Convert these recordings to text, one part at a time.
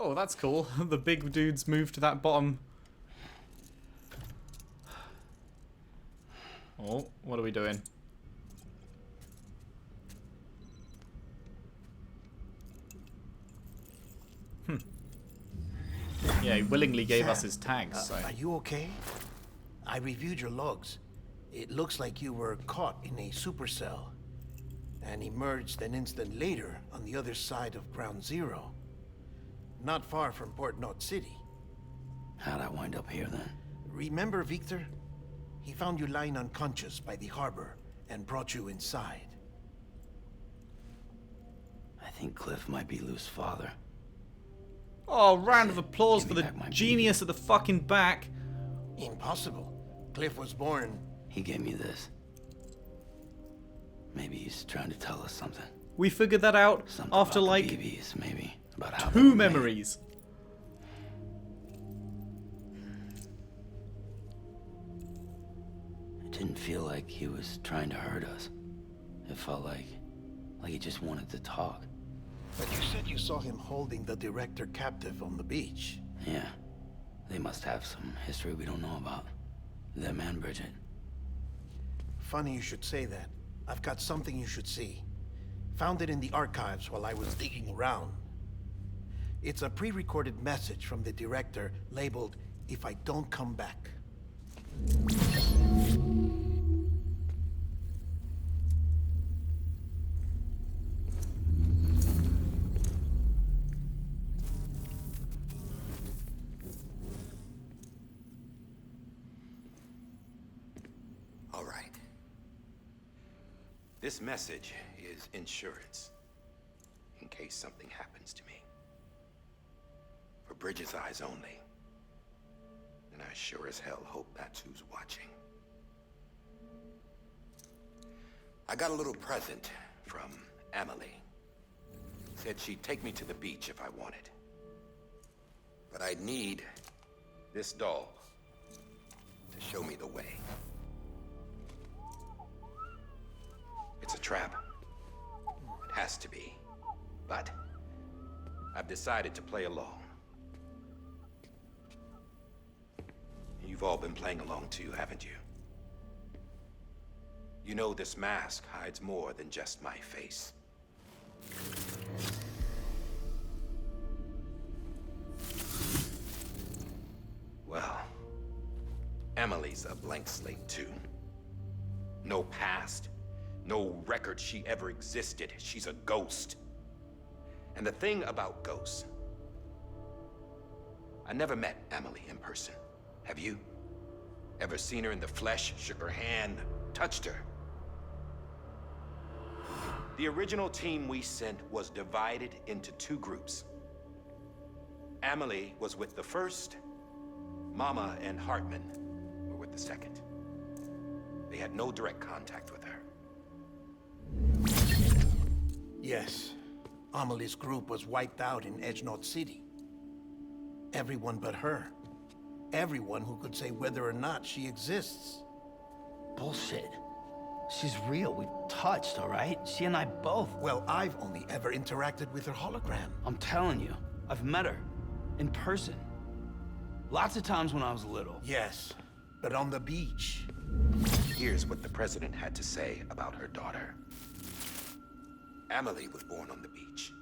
Oh, that's cool. The big dudes moved to that bottom. Oh, what are we doing? Yeah, he willingly gave us his tags, so... Are you okay? I reviewed your logs. It looks like you were caught in a supercell and emerged an instant later on the other side of Ground Zero. Not far from Port Knot City. How'd I wind up here then? Remember Victor? He found you lying unconscious by the harbor and brought you inside. I think Cliff might be Lou's father. Oh, round of applause for the genius at the fucking back. Impossible. Cliff was born... He gave me this. Maybe he's trying to tell us something. We figured that out Something after about like the BBs, maybe. About how two memories. It didn't feel like he was trying to hurt us. It felt like he just wanted to talk. But you said you saw him holding the director captive on the beach. Yeah. They must have some history we don't know about. Them and Bridget. Funny you should say that. I've got something you should see. Found it in the archives while I was digging around. It's a pre-recorded message from the director labeled, "If I don't come back." All right. This message is insurance, in case something happens to me. For Bridget's eyes only. And I sure as hell hope that's who's watching. I got a little present from Amelie. Said she'd take me to the beach if I wanted. But I'd need this doll to show me the way. It's a trap. It has to be. But I've decided to play along. You've all been playing along too, haven't you? You know this mask hides more than just my face. Well, Amelie's a blank slate too. No past. No record she ever existed. She's a ghost. And the thing about ghosts, I never met Amelie in person. Have you? Ever seen her in the flesh, shook her hand, touched her? The original team we sent was divided into two groups. Amelie was with the first. Mama and Hartman were with the second. They had no direct contact with her. Yes. Amelie's group was wiped out in Edge Knot City. Everyone but her. Everyone who could say whether or not she exists. Bullshit. She's real. We've touched, all right? She and I both. Well, I've only ever interacted with her hologram. I'm telling you, I've met her. In person. Lots of times when I was little. Yes, but on the beach. Here's what the president had to say about her daughter. Amelie was born on the beach.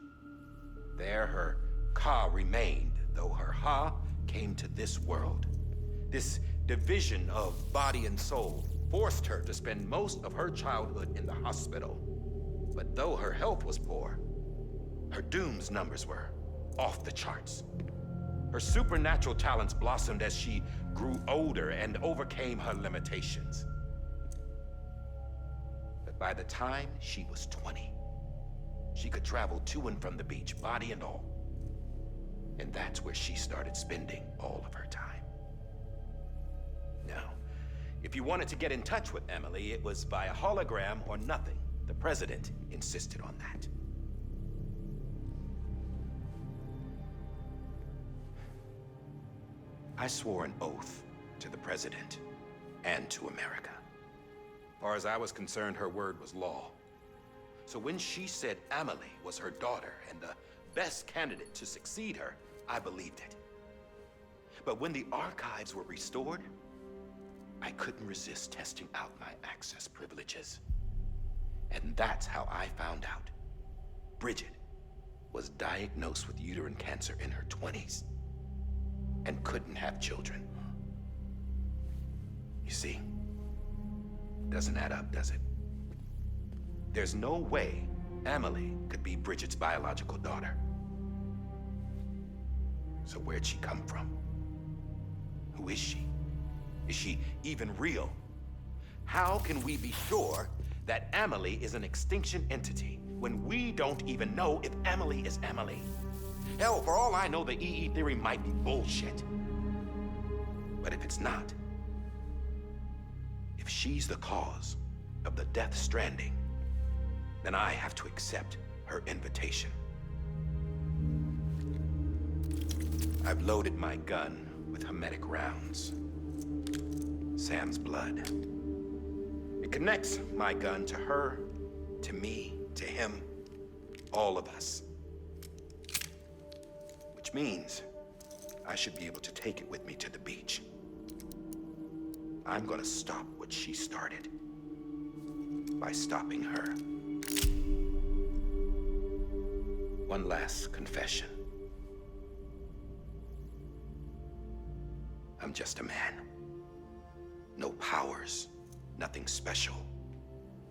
There her Ka remained, though her Ha came to this world. This division of body and soul forced her to spend most of her childhood in the hospital. But though her health was poor, her Doom's numbers were off the charts. Her supernatural talents blossomed as she grew older and overcame her limitations. But by the time she was 20, she could travel to and from the beach, body and all. And that's where she started spending all of her time. Now, if you wanted to get in touch with Amelie, it was via hologram or nothing. The president insisted on that. I swore an oath to the president and to America. As far as I was concerned, her word was law. So when she said Amelie was her daughter and the best candidate to succeed her, I believed it. But when the archives were restored, I couldn't resist testing out my access privileges. And that's how I found out Bridget was diagnosed with uterine cancer in her 20s and couldn't have children. You see, doesn't add up, does it? There's no way Amelie could be Bridget's biological daughter. So where'd she come from? Who is she? Is she even real? How can we be sure that Amelie is an extinction entity when we don't even know if Amelie is Amelie? Hell, for all I know, the EE theory might be bullshit. But if it's not, if she's the cause of the death stranding, then I have to accept her invitation. I've loaded my gun with hermetic rounds. Sam's blood. It connects my gun to her, to me, to him, all of us. Which means I should be able to take it with me to the beach. I'm gonna stop what she started by stopping her. One last confession. I'm just a man. No powers, nothing special.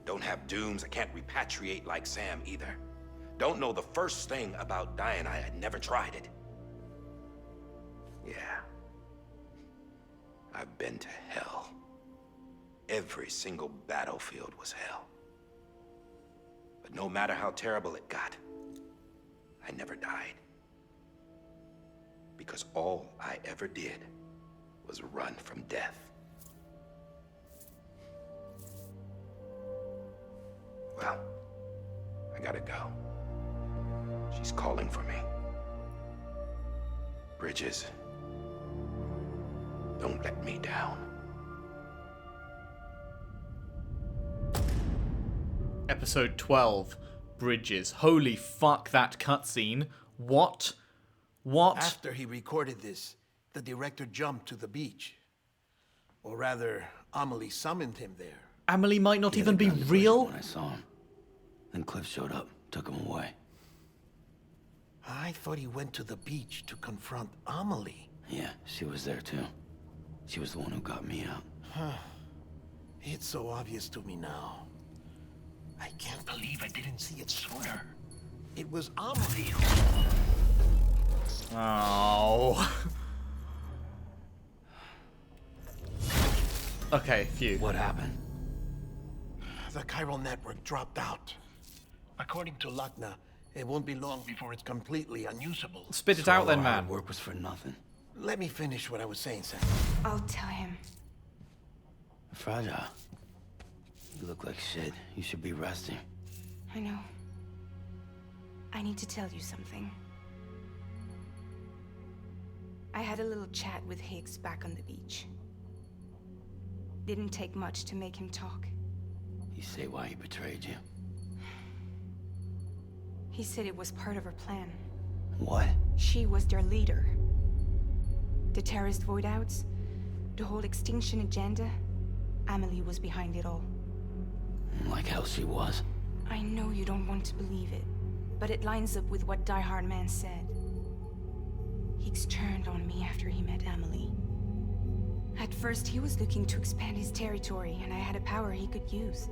Don't have dooms, I can't repatriate like Sam either. Don't know the first thing about dying, I had never tried it. Yeah. I've been to hell. Every single battlefield was hell. But no matter how terrible it got, I never died. Because all I ever did was run from death. Well, I gotta go. She's calling for me. Bridges, don't let me down. Episode 12, Bridges. Holy fuck, that cutscene. What? What? After he recorded this, the director jumped to the beach. Or rather, Amelie summoned him there. Amelie might not even be Gun to real? When I saw him. Then Cliff showed up, took him away. I thought he went to the beach to confront Amelie. Yeah, she was there too. She was the one who got me out. It's so obvious to me now. I can't believe I didn't see it sooner. It was Amelie. Oh. Okay, phew. What happened? The chiral network dropped out. According to Wagner, it won't be long before it's completely unusable. Spit it So out all then, our man. hard work was for nothing. Let me finish what I was saying, Sam. I'll tell him. Fragile. You look like shit. You should be resting. I know. I need to tell you something. I had a little chat with Higgs back on the beach. Didn't take much to make him talk. You say why he betrayed you? He said it was part of her plan. What? She was their leader. The terrorist voidouts, the whole extinction agenda, Amelie was behind it all. Like hell she was. I know you don't want to believe it, but it lines up with what Die Hard Man said. Higgs turned on me after he met Amelie. At first, he was looking to expand his territory, and I had a power he could use.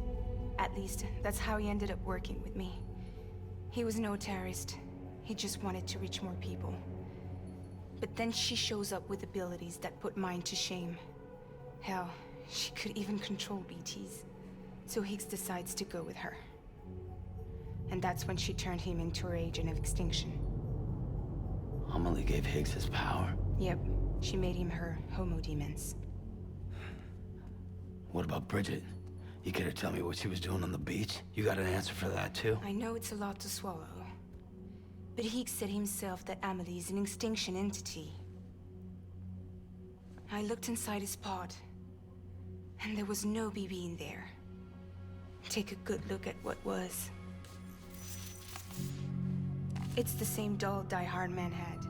At least, that's how he ended up working with me. He was no terrorist. He just wanted to reach more people. But then she shows up with abilities that put mine to shame. Hell, she could even control BTs. So Higgs decides to go with her. And that's when she turned him into her agent of extinction. Amelie gave Higgs his power. Yep, she made him her homo demons. What about Bridget? You care to tell me what she was doing on the beach? You got an answer for that too? I know it's a lot to swallow. But Higgs said himself that Amelie is an extinction entity. I looked inside his pod, and there was no BB in there. Take a good look at what was. It's the same doll Die Hard Man had.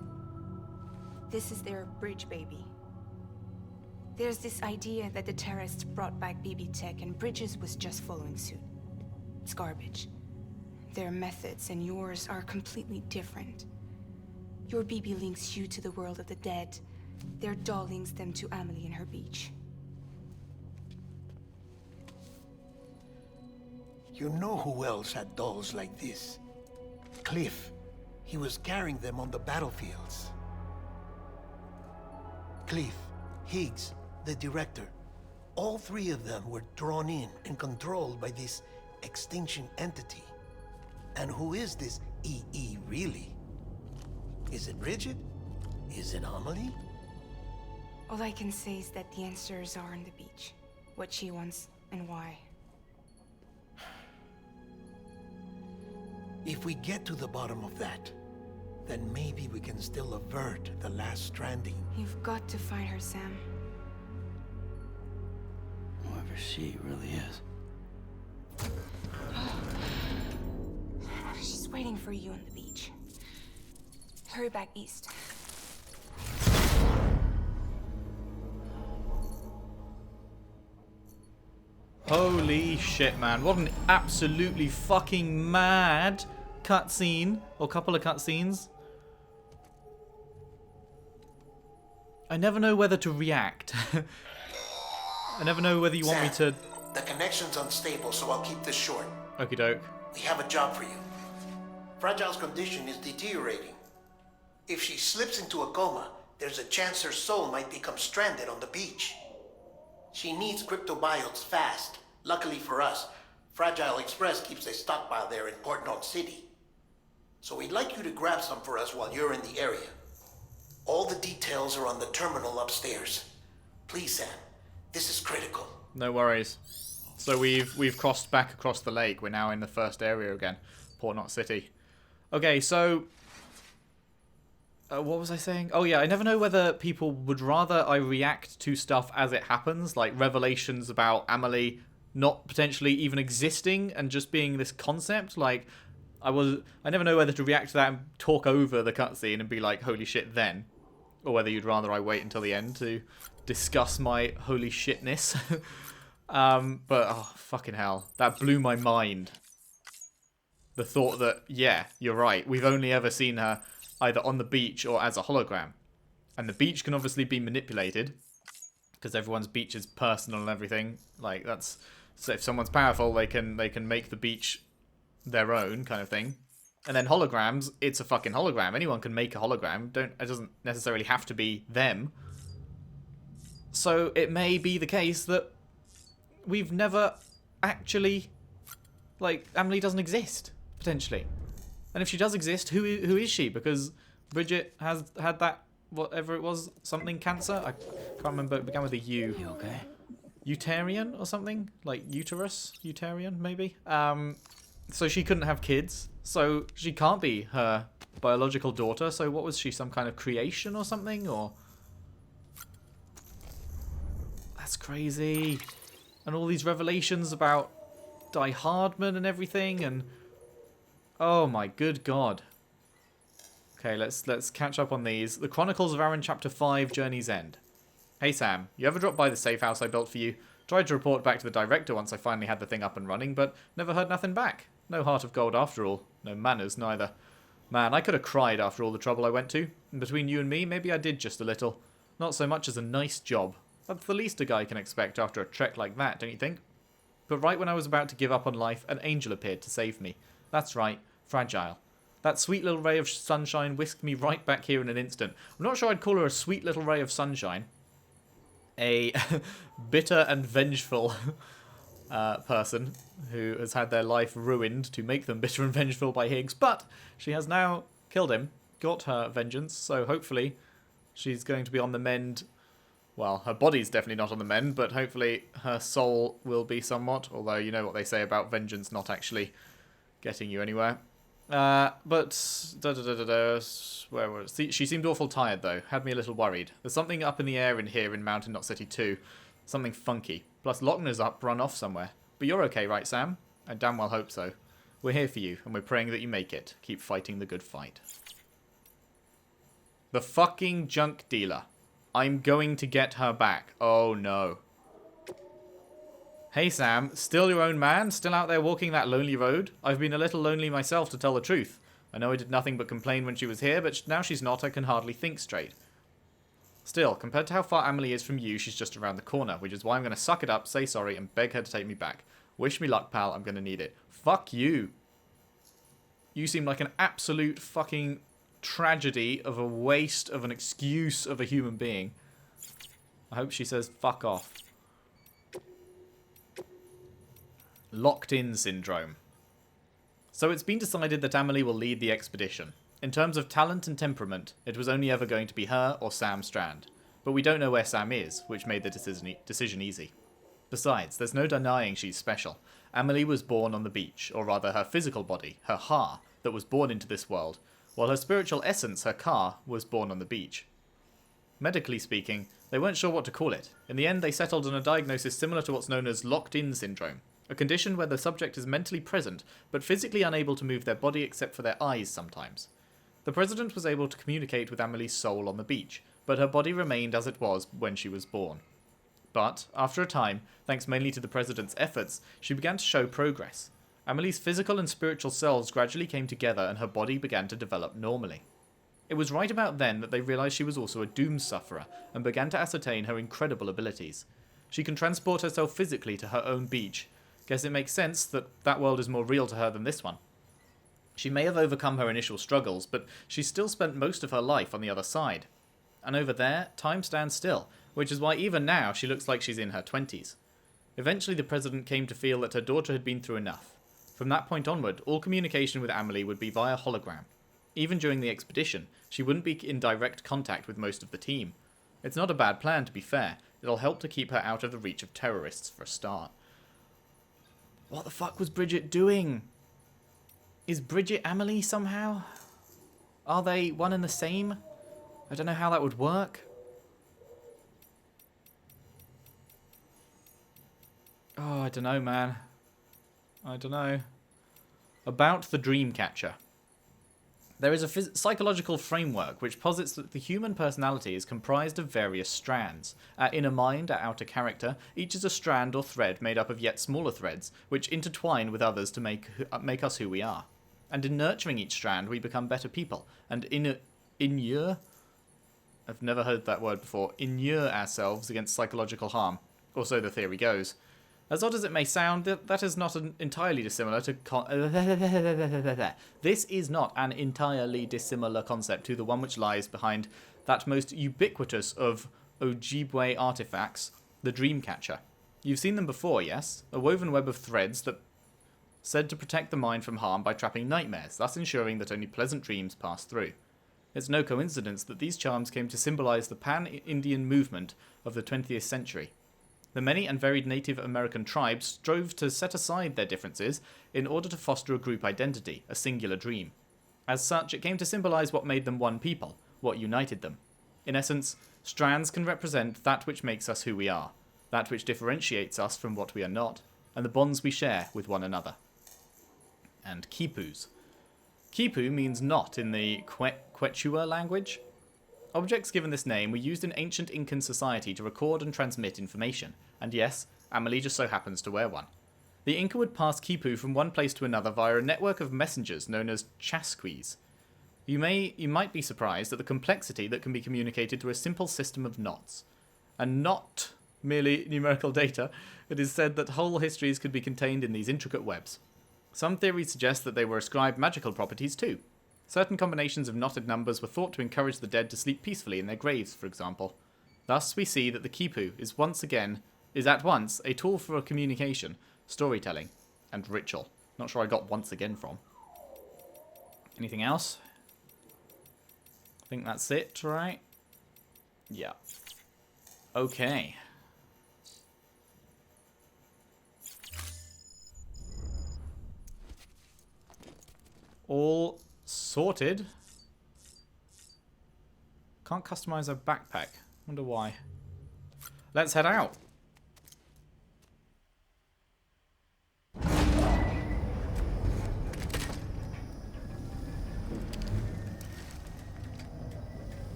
This is their bridge baby. There's this idea that the terrorists brought back BB tech and Bridges was just following suit. It's garbage. Their methods and yours are completely different. Your BB links you to the world of the dead. Their doll links them to Amelie and her beach. You know who else had dolls like this? Cliff. He was carrying them on the battlefields. Cliff, Higgs, the director. All three of them were drawn in and controlled by this extinction entity. And who is this EE really? Is it Bridget? Is it Amelie? All I can say is that the answers are on the beach. What she wants and why. If we get to the bottom of that, then maybe we can still avert the last stranding. You've got to find her, Sam. Whoever she really is. She's waiting for you on the beach. Hurry back east. Holy shit, man. What an absolutely fucking mad cutscene. Or couple of cutscenes. I never know whether to react. I never know whether you want me to... The connection's unstable, so I'll keep this short. Okie doke. We have a job for you. Fragile's condition is deteriorating. If she slips into a coma, there's a chance her soul might become stranded on the beach. She needs cryptobiotes fast. Luckily for us, Fragile Express keeps a stockpile there in Port North City. So we'd like you to grab some for us while you're in the area. All the details are on the terminal upstairs. Please, Sam, this is critical. No worries. So we've crossed back across the lake. We're now in the first area again. Port Knot City. Okay, so... what was I saying? Oh yeah, I never know whether people would rather I react to stuff as it happens, like revelations about Amelie not potentially even existing and just being this concept. Like, I never know whether to react to that and talk over the cutscene and be like, holy shit then. Or whether you'd rather I wait until the end to discuss my holy shitness. But, oh, fucking hell. That blew my mind. The thought that, yeah, you're right. We've only ever seen her either on the beach or as a hologram. And the beach can obviously be manipulated. Because everyone's beach is personal and everything. Like, that's... So if someone's powerful, they can make the beach their own kind of thing. And then holograms, it's a fucking hologram. Anyone can make a hologram. It doesn't necessarily have to be them. So it may be the case that we've never actually... Like, Amelie doesn't exist, potentially. And if she does exist, who is she? Because Bridget has had that, whatever it was, something cancer? I can't remember. It began with a U. You okay? Utarian or something? Like uterus? Utarian, maybe? So she couldn't have kids. So she can't be her biological daughter. So what was she? Some kind of creation or something? Or... That's crazy. And all these revelations about Die Hardman and everything, and... Oh my good god. Okay, let's catch up on these. The Chronicles of Aaron Chapter 5, Journey's End. Hey Sam, you ever dropped by the safe house I built for you? Tried to report back to the director once I finally had the thing up and running, but never heard nothing back. No heart of gold after all. No manners neither. Man, I could have cried after all the trouble I went to. And between you and me, maybe I did just a little. Not so much as a nice job. That's the least a guy can expect after a trek like that, don't you think? But right when I was about to give up on life, an angel appeared to save me. That's right, Fragile. That sweet little ray of sunshine whisked me right back here in an instant. I'm not sure I'd call her a sweet little ray of sunshine. A bitter and vengeful person who has had their life ruined to make them bitter and vengeful by Higgs. But she has now killed him, got her vengeance, so hopefully she's going to be on the mend. Well, her body's definitely not on the mend, but hopefully her soul will be somewhat, although you know what they say about vengeance not actually getting you anywhere. But where was it? She seemed awful tired though. Had me a little worried. There's something up in the air in here in Mountain Knot City too. Something funky. Plus Lochner's up, run off somewhere. But you're okay, right, Sam? I damn well hope so. We're here for you, and we're praying that you make it. Keep fighting the good fight. The fucking junk dealer. I'm going to get her back. Oh no. Hey Sam, still your own man? Still out there walking that lonely road? I've been a little lonely myself, to tell the truth. I know I did nothing but complain when she was here, but now she's not, I can hardly think straight. Still, compared to how far Amelie is from you, she's just around the corner, which is why I'm going to suck it up, say sorry, and beg her to take me back. Wish me luck, pal, I'm going to need it. Fuck you. You seem like an absolute fucking tragedy of a waste of an excuse of a human being. I hope she says fuck off. Locked in syndrome. So it's been decided that Amelie will lead the expedition. In terms of talent and temperament, it was only ever going to be her or Sam Strand. But we don't know where Sam is, which made the decision easy. Besides, there's no denying she's special. Amelie was born on the beach, or rather her physical body, her ha, that was born into this world, while her spiritual essence, her ka, was born on the beach. Medically speaking, they weren't sure what to call it. In the end, they settled on a diagnosis similar to what's known as locked-in syndrome, a condition where the subject is mentally present, but physically unable to move their body except for their eyes sometimes. The President was able to communicate with Amelie's soul on the beach, but her body remained as it was when she was born. But, after a time, thanks mainly to the President's efforts, she began to show progress. Amelie's physical and spiritual selves gradually came together and her body began to develop normally. It was right about then that they realized she was also a doom sufferer and began to ascertain her incredible abilities. She can transport herself physically to her own beach. Guess it makes sense that that world is more real to her than this one. She may have overcome her initial struggles, but she still spent most of her life on the other side. And over there, time stands still, which is why even now she looks like she's in her 20s. Eventually the President came to feel that her daughter had been through enough. From that point onward, all communication with Amelie would be via hologram. Even during the expedition, she wouldn't be in direct contact with most of the team. It's not a bad plan, to be fair. It'll help to keep her out of the reach of terrorists for a start. What the fuck was Bridget doing? Is Bridget Amelie somehow? Are they one and the same? I don't know how that would work. Oh, I don't know, man. I don't know. About the Dreamcatcher. There is a psychological framework which posits that the human personality is comprised of various strands. Our inner mind, our outer character, each is a strand or thread made up of yet smaller threads, which intertwine with others to make us who we are. And in nurturing each strand, we become better people, and inure... I've never heard that word before. Inure ourselves against psychological harm, or so the theory goes. As odd as it may sound, that is not entirely dissimilar to... This is not an entirely dissimilar concept to the one which lies behind that most ubiquitous of Ojibwe artifacts, the Dreamcatcher. You've seen them before, yes? A woven web of threads that said to protect the mind from harm by trapping nightmares, thus ensuring that only pleasant dreams pass through. It's no coincidence that these charms came to symbolize the pan-Indian movement of the 20th century. The many and varied Native American tribes strove to set aside their differences in order to foster a group identity, a singular dream. As such, it came to symbolize what made them one people, what united them. In essence, strands can represent that which makes us who we are, that which differentiates us from what we are not, and the bonds we share with one another. And quipus. Quipu means knot in the Quechua language. Objects given this name were used in ancient Incan society to record and transmit information, and yes, Amelie just so happens to wear one. The Inca would pass quipu from one place to another via a network of messengers known as chasquis. You might be surprised at the complexity that can be communicated through a simple system of knots. And not merely numerical data, it is said that whole histories could be contained in these intricate webs. Some theories suggest that they were ascribed magical properties too. Certain combinations of knotted numbers were thought to encourage the dead to sleep peacefully in their graves, for example. Thus, we see that the quipu is at once a tool for communication, storytelling, and ritual. Not sure I got once again from. Anything else? I think that's it, right? Yeah. Okay. All sorted. Can't customize a backpack. Wonder why. Let's head out.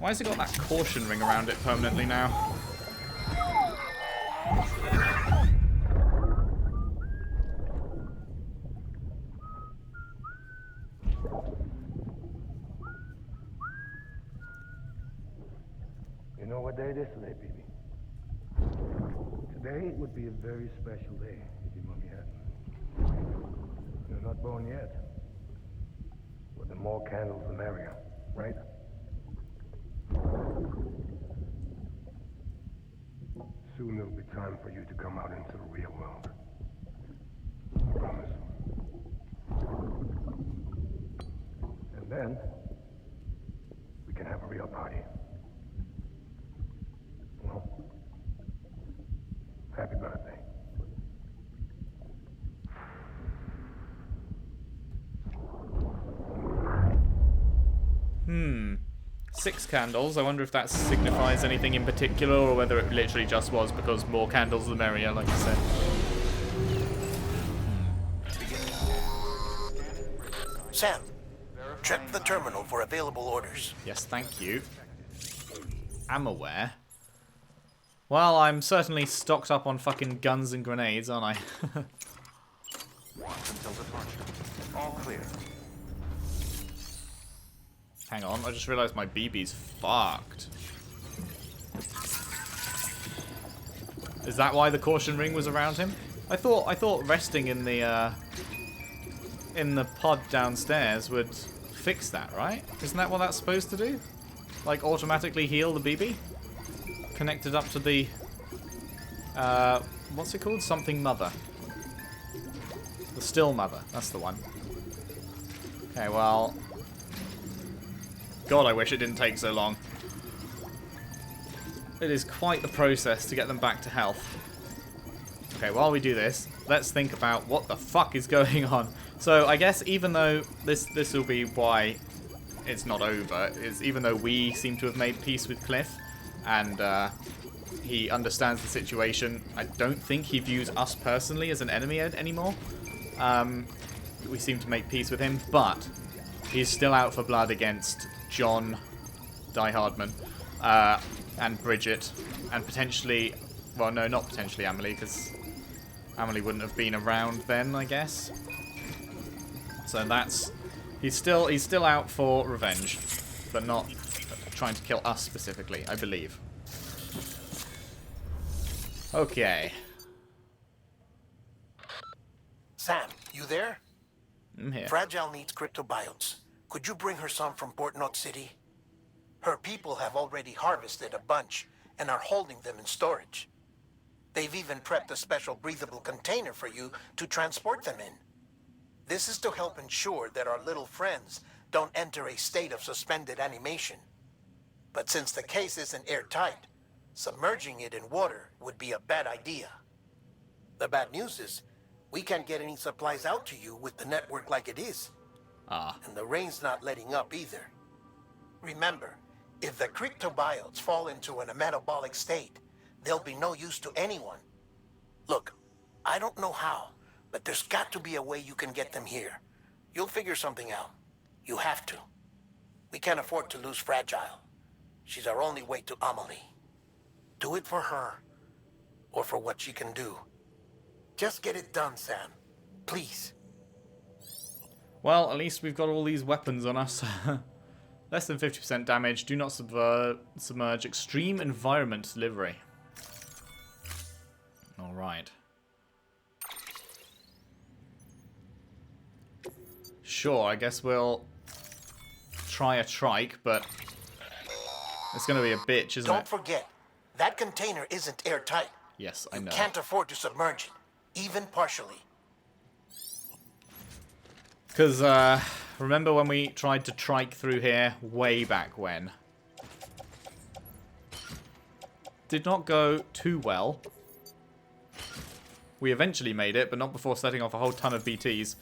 Why has it got that caution ring around it permanently now? You know what day it is today, baby? Today would be a very special day if your mommy hadn't. You're not born yet. But the more candles, the merrier, right? Soon it'll be time for you to come out into the real world. I promise. And then, we can have a real party. Well, happy birthday. 6 candles. I wonder if that signifies anything in particular, or whether it literally just was because more candles the merrier, like I said. Sam, check the terminal for available orders. Yes, thank you. I'm aware. Well, I'm certainly stocked up on fucking guns and grenades, aren't I? Until departure. All clear. Hang on, I just realised my BB's fucked. Is that why the caution ring was around him? I thought resting in the pod downstairs would fix that, right? Isn't that what that's supposed to do? Like automatically heal the BB? Connected up to the what's it called? Something mother. The still mother, that's the one. Okay, well, God, I wish it didn't take so long. It is quite the process to get them back to health. Okay, while we do this, let's think about what the fuck is going on. So I guess even though this will be why it's not over, is even though we seem to have made peace with Cliff, and he understands the situation, I don't think he views us personally as an enemy anymore. We seem to make peace with him, but he's still out for blood against John, Die Hardman, and Bridget, and potentially, well, no, not potentially Amelie, because Amelie wouldn't have been around then, I guess. So that's, he's still out for revenge, but not trying to kill us specifically, I believe. Okay. Sam, you there? I'm here. Fragile needs cryptobiotes. Could you bring her some from Port Knot City? Her people have already harvested a bunch and are holding them in storage. They've even prepped a special breathable container for you to transport them in. This is to help ensure that our little friends don't enter a state of suspended animation. But since the case isn't airtight, submerging it in water would be a bad idea. The bad news is, we can't get any supplies out to you with the network like it is. And the rain's not letting up either. Remember, if the cryptobiotes fall into a metabolic state, they'll be no use to anyone. Look, I don't know how, but there's got to be a way you can get them here. You'll figure something out. You have to. We can't afford to lose Fragile. She's our only way to Amelie. Do it for her, or for what she can do. Just get it done, Sam. Please. Well, at least we've got all these weapons on us. Less than 50% damage. Do not submerge. Extreme environment delivery. Alright. Sure, I guess we'll try a trike, but it's going to be a bitch, isn't it? Don't forget, that container isn't airtight. Yes, I know. You can't afford to submerge it, even partially. Because, remember when we tried to trike through here way back when? Did not go too well. We eventually made it, but not before setting off a whole ton of BTs.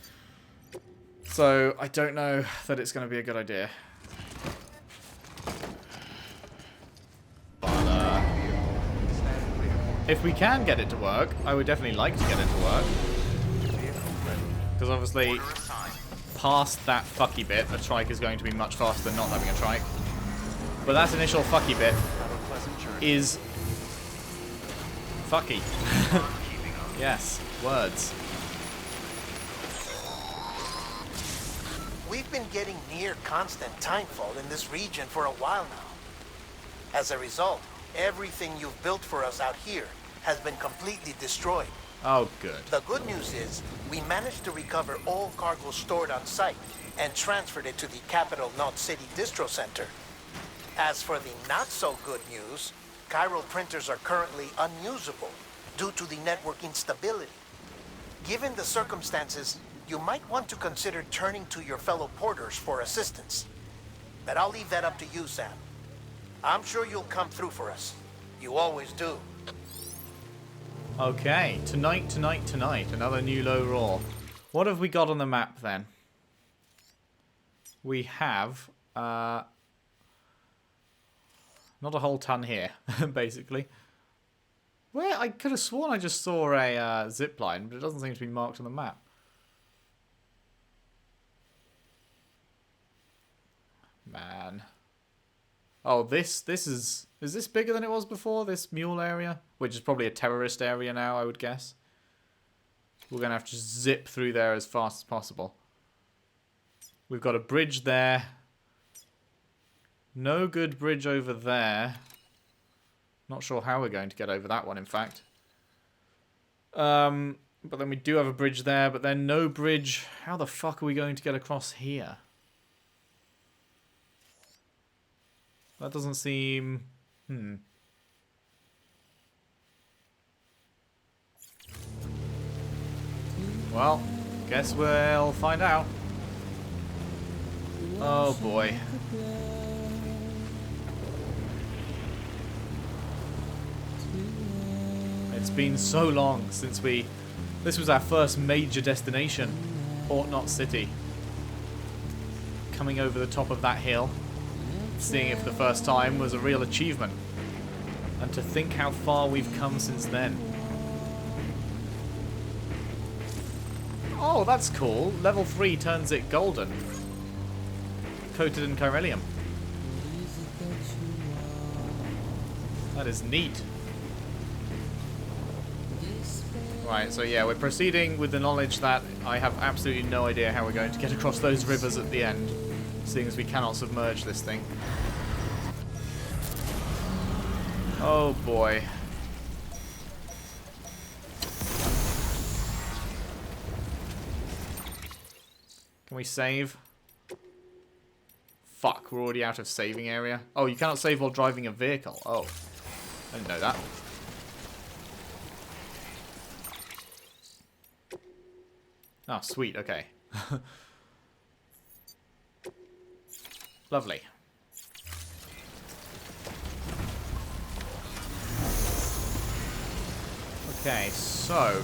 So, I don't know that it's going to be a good idea. But, if we can get it to work, I would definitely like to get it to work. Because obviously, past that fucky bit, a trike is going to be much faster than not having a trike. But that initial fucky bit is fucky. Yes, words. We've been getting near constant timefall in this region for a while now. As a result, everything you've built for us out here has been completely destroyed. Oh, good. The good news is, we managed to recover all cargo stored on site and transferred it to the Capital Knot City Distro Center. As for the not-so-good news, chiral printers are currently unusable due to the network instability. Given the circumstances, you might want to consider turning to your fellow porters for assistance. But I'll leave that up to you, Sam. I'm sure you'll come through for us. You always do. Okay, tonight. Another new low roar. What have we got on the map then? We have not a whole ton here, basically. Where I could have sworn I just saw a zip line, but it doesn't seem to be marked on the map. Man. Oh, this is this bigger than it was before, this mule area? Which is probably a terrorist area now, I would guess. We're going to have to just zip through there as fast as possible. We've got a bridge there. No good bridge over there. Not sure how we're going to get over that one, in fact. But then we do have a bridge there, but then no bridge. How the fuck are we going to get across here? That doesn't seem... Well, guess we'll find out. Oh boy. It's been so long since we... This was our first major destination, Port Knot City. Coming over the top of that hill, seeing it for the first time was a real achievement. And to think how far we've come since then. Oh, that's cool. Level 3 turns it golden. Coated in chiralium. That is neat. Right, so yeah, we're proceeding with the knowledge that I have absolutely no idea how we're going to get across those rivers at the end, seeing as we cannot submerge this thing. Oh boy. Can we save? Fuck, we're already out of saving area. Oh, you cannot save while driving a vehicle. Oh, I didn't know that. Oh, sweet, okay. Lovely. Okay, so...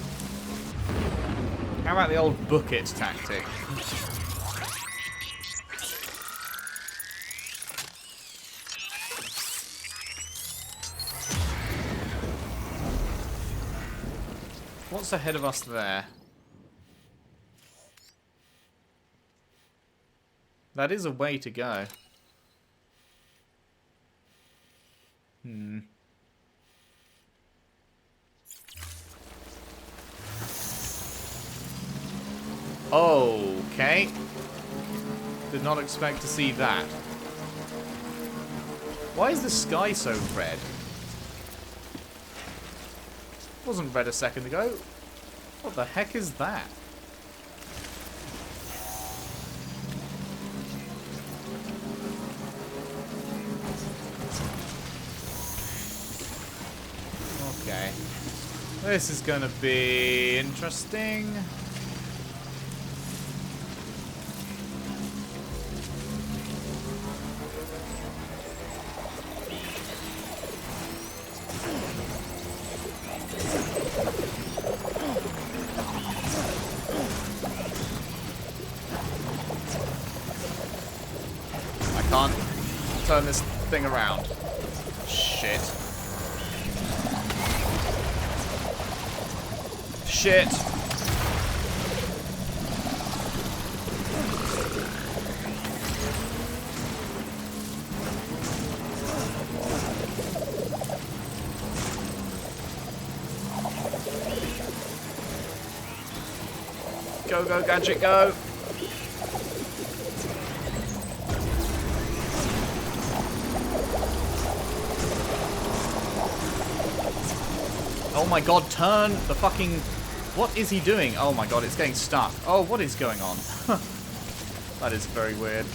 How about the old book it tactic? What's ahead of us there? That is a way to go. Okay. Did not expect to see that. Why is the sky so red? Wasn't red a second ago. What the heck is that? Okay. This is gonna be interesting. I can't turn this thing around. Shit. Shit. Go, go, gadget, go! Oh my god, turn the fucking... What is he doing? Oh my god, it's getting stuck. Oh, what is going on? That is very weird.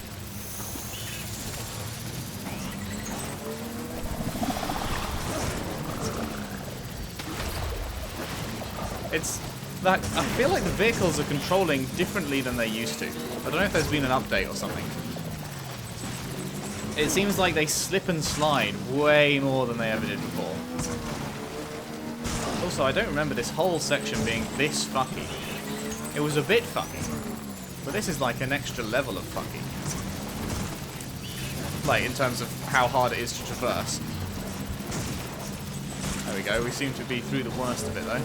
It's that I feel like the vehicles are controlling differently than they used to. I don't know if there's been an update or something. It seems like they slip and slide way more than they ever did before. Also, I don't remember this whole section being this fucky. It was a bit fucky, but this is like an extra level of fucky. Like, in terms of how hard it is to traverse. There we go, we seem to be through the worst of it though.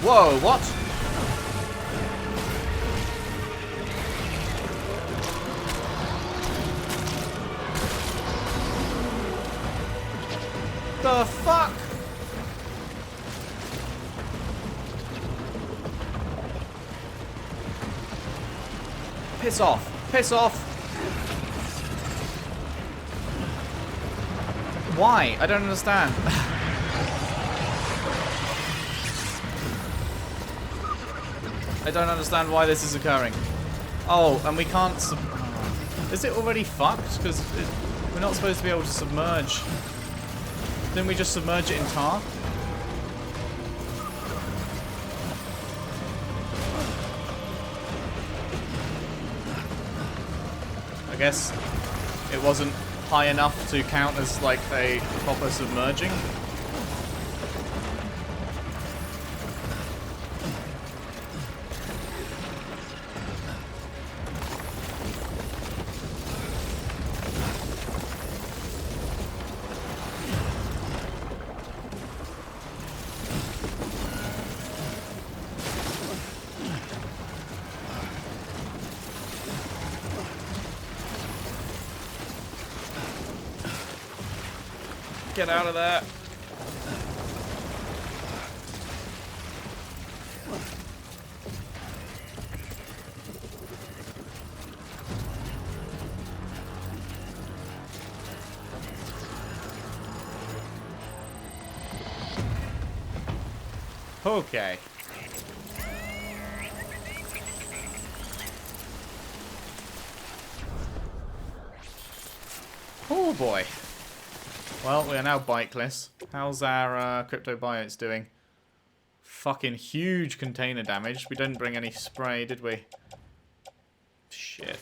Whoa, what? The fuck? Piss off. Piss off. Why? I don't understand. I don't understand why this is occurring. Oh, and we can't is it already fucked? Because we're not supposed to be able to submerge. Didn't we just submerge it in tar? I guess it wasn't high enough to count as like a proper submerging. Get out of there. Okay. Oh boy. Well, we are now bikeless. How's our crypto biotes doing? Fucking huge container damage. We didn't bring any spray, did we? Shit.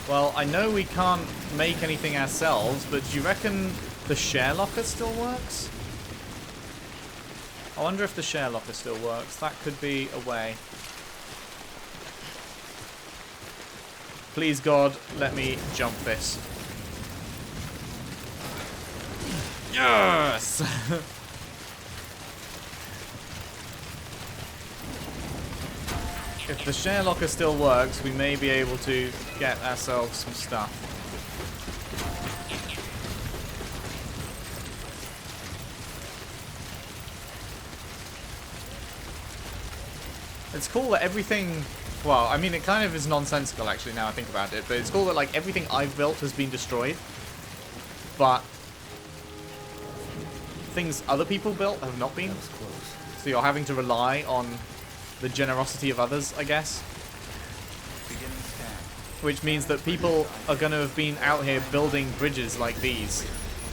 Well, I know we can't make anything ourselves, but do you reckon the share locker still works? I wonder if the share locker still works. That could be a way. Please God, let me jump this. Yes! If the share locker still works, we may be able to get ourselves some stuff. It's cool that everything... Well, I mean, it kind of is nonsensical, actually, now I think about it. But it's cool that, like, everything I've built has been destroyed. But things other people built have not been. So you're having to rely on the generosity of others, I guess. Which means that people are going to have been out here building bridges like these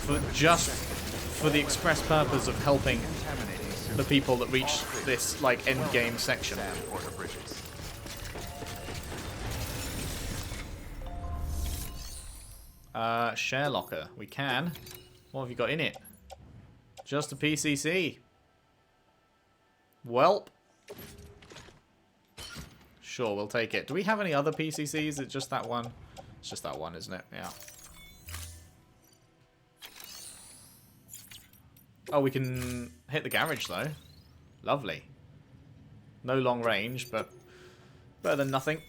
for the express purpose of helping the people that reach this, like, end game section. Share locker. We can. What have you got in it? Just a PCC. Welp. Sure, we'll take it. Do we have any other PCCs? Is it just that one? It's just that one, isn't it? Yeah. Oh, we can hit the garage, though. Lovely. No long range, but better than nothing.